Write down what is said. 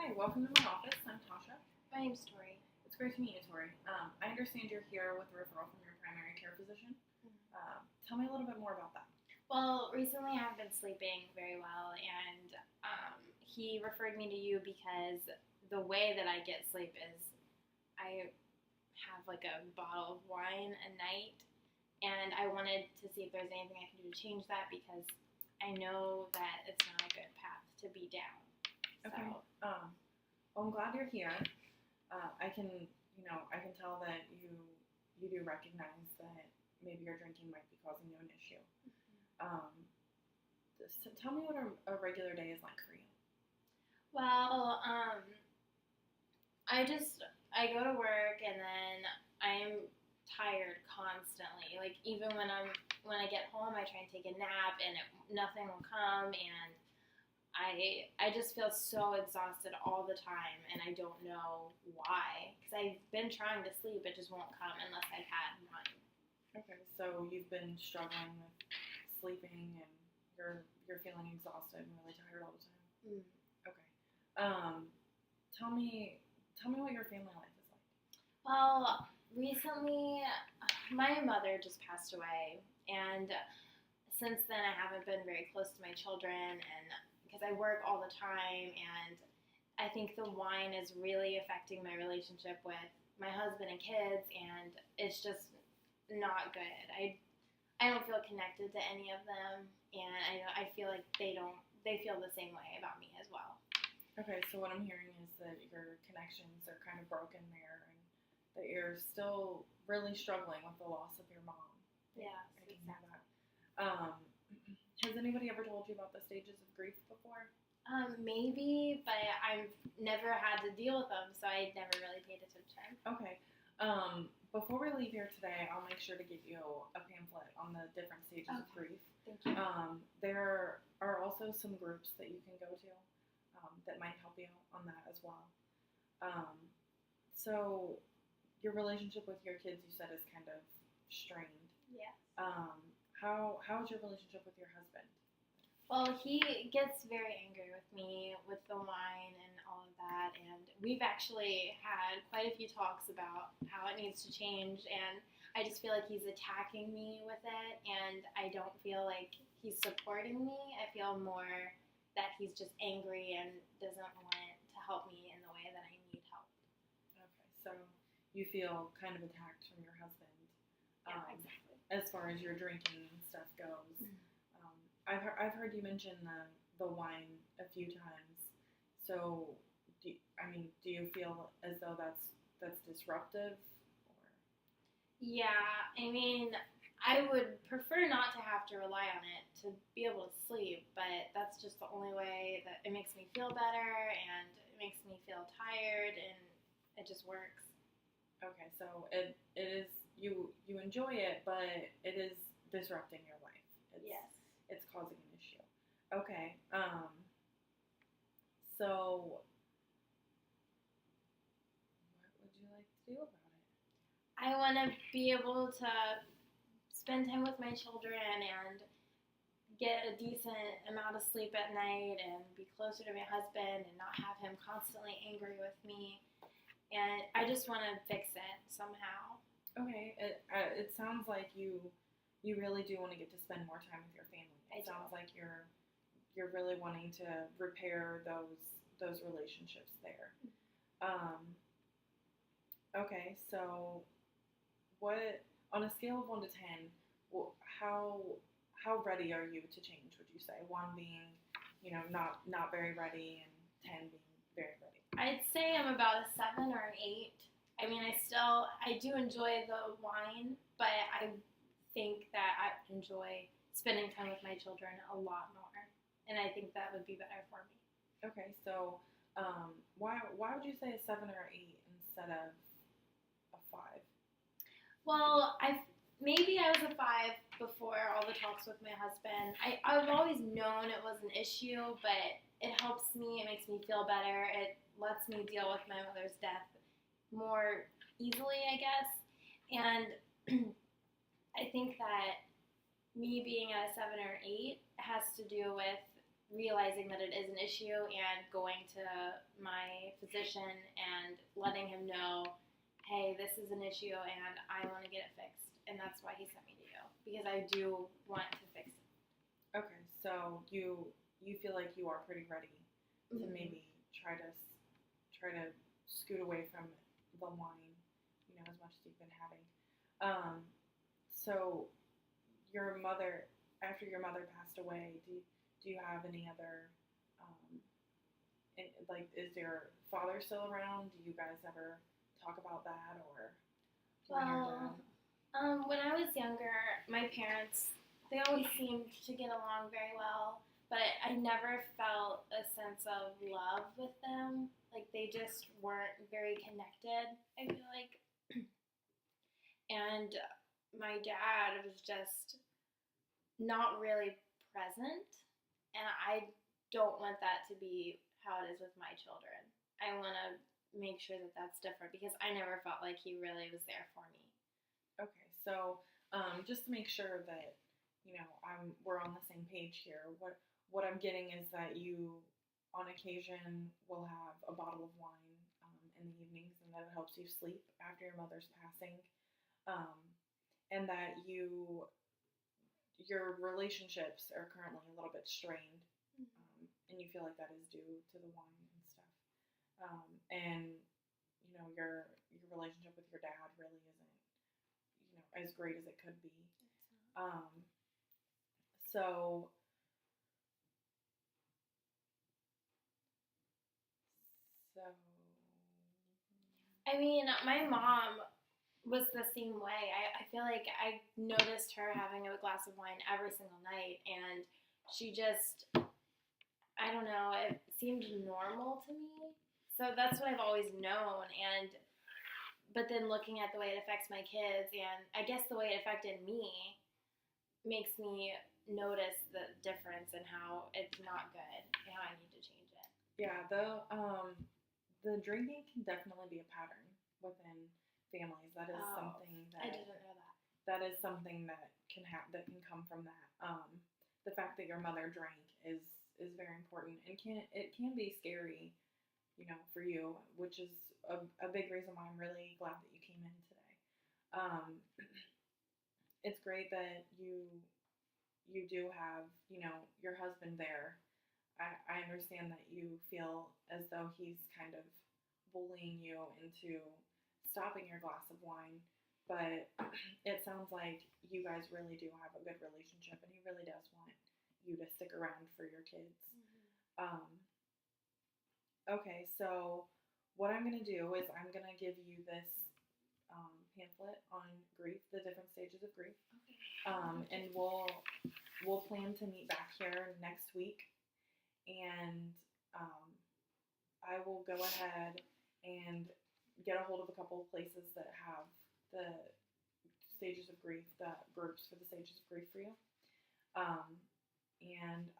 Hi, welcome to my office. I'm Tasha. My name's Tori. It's great to meet you, Tori. I understand you're here with a referral from your primary care physician. Tell me a little bit more about that. Well, recently I haven't been sleeping very well, and he referred me to you because the way that I get sleep is I have like a bottle of wine a night, and I wanted to see if there's anything I can do to change that because I know that it's not a good path to be down. Okay. Well, I'm glad you're here. I can tell that you do recognize that maybe your drinking might be causing you an issue. So tell me what a regular day is like for you. Well, I go to work and then I'm tired constantly. Like even when I get home, I try and take a nap and nothing will come, and I just feel so exhausted all the time, and I don't know why. Because I've been trying to sleep, it just won't come unless I've had wine. Okay, so you've been struggling with sleeping, and you're feeling exhausted and really tired all the time. Okay. Tell me what your family life is like. Well, recently my mother just passed away, and since then I haven't been very close to my children, and because I work all the time, and I think the wine is really affecting my relationship with my husband and kids, and it's just not good. I don't feel connected to any of them, and I feel like they feel the same way about me as well. Okay, so what I'm hearing is that your connections are kind of broken there, and that you're still really struggling with the loss of your mom. Yeah, I can hear that. Has anybody ever told you about the stages of grief before? Maybe, but I've never had to deal with them, so I never really paid attention. Okay. Before we leave here today, I'll make sure to give you a pamphlet on the different stages of grief. Thank you. There are also some groups that you can go to that might help you on that as well. So your relationship with your kids, you said, is kind of strained. Yeah. How's your relationship with your husband? Well, he gets very angry with me with the wine and all of that, and we've actually had quite a few talks about how it needs to change, and I just feel like he's attacking me with it, and I don't feel like he's supporting me. I feel more that he's just angry and doesn't want to help me in the way that I need help. Okay, so you feel kind of attacked from your husband. Yeah, exactly. As far as your drinking and stuff goes. I've heard you mention the wine a few times. So, do you feel as though that's disruptive? Or? Yeah, I mean, I would prefer not to have to rely on it to be able to sleep, but that's just the only way that it makes me feel better, and it makes me feel tired, and it just works. Okay, so it is, you enjoy it, but it is disrupting your life. Yes. It's causing an issue. Okay. So what would you like to do about it? I want to be able to spend time with my children and get a decent amount of sleep at night and be closer to my husband and not have him constantly angry with me. And I just want to fix it somehow. Okay. It sounds like you really do want to get to spend more time with your family. It sounds like you're really wanting to repair those relationships there. Okay, so what, on a scale of 1 to 10, how ready are you to change? Would you say 1 being, not very ready, and 10 being very ready? I'd say I'm about a 7 or an 8. I mean, I do enjoy the wine, but I think that I enjoy spending time with my children a lot more, and I think that would be better for me. Okay, so why would you say a 7 or 8 instead of a 5? Well, maybe I was a 5 before all the talks with my husband. I've always known it was an issue, but it helps me. It makes me feel better. It lets me deal with my mother's death more easily, I guess. And I think that me being at a 7 or 8 has to do with realizing that it is an issue and going to my position and letting him know, hey, this is an issue and I want to get it fixed, and that's why he sent me to you, because I do want to fix it. Okay, so you feel like you are pretty ready to Mhm. maybe try to scoot away from the wine, as much as you've been having. So your mother, after your mother passed away, do you have any other, like, is your father still around? Do you guys ever talk about that, or you and your dad? Well, when I was younger, my parents, they always seemed to get along very well, but I never felt a sense of love with them. Like, they just weren't very connected, I feel like. And my dad was just not really present, and I don't want that to be how it is with my children. I want to make sure that that's different, because I never felt like he really was there for me. Okay, so just to make sure that we're on the same page here. What I'm getting is that you, on occasion, will have a bottle of wine in the evenings, and that it helps you sleep after your mother's passing, um, and that your relationships are currently a little bit strained, and you feel like that is due to the wine and stuff, and your relationship with your dad really isn't as great as it could be. Um, so so I mean, my mom was the same way. I feel like I noticed her having a glass of wine every single night, and she just, I don't know, it seemed normal to me. So that's what I've always known. But then looking at the way it affects my kids, and I guess the way it affected me, makes me notice the difference in how it's not good and how I need to change it. yeah, the drinking can definitely be a pattern within families. That is something I didn't know that. That is something that that can come from that. The fact that your mother drank is very important, and it can be scary, for you, which is a big reason why I'm really glad that you came in today. Um, it's great that you do have, your husband there. I understand that you feel as though he's kind of bullying you into stopping your glass of wine, but it sounds like you guys really do have a good relationship, and he really does want you to stick around for your kids. Mm-hmm. Okay, so what I'm going to do is I'm going to give you this pamphlet on grief, the different stages of grief, and we'll plan to meet back here next week, and I will go ahead and get a hold of a couple of places that have the stages of grief, the groups for the stages of grief for you, and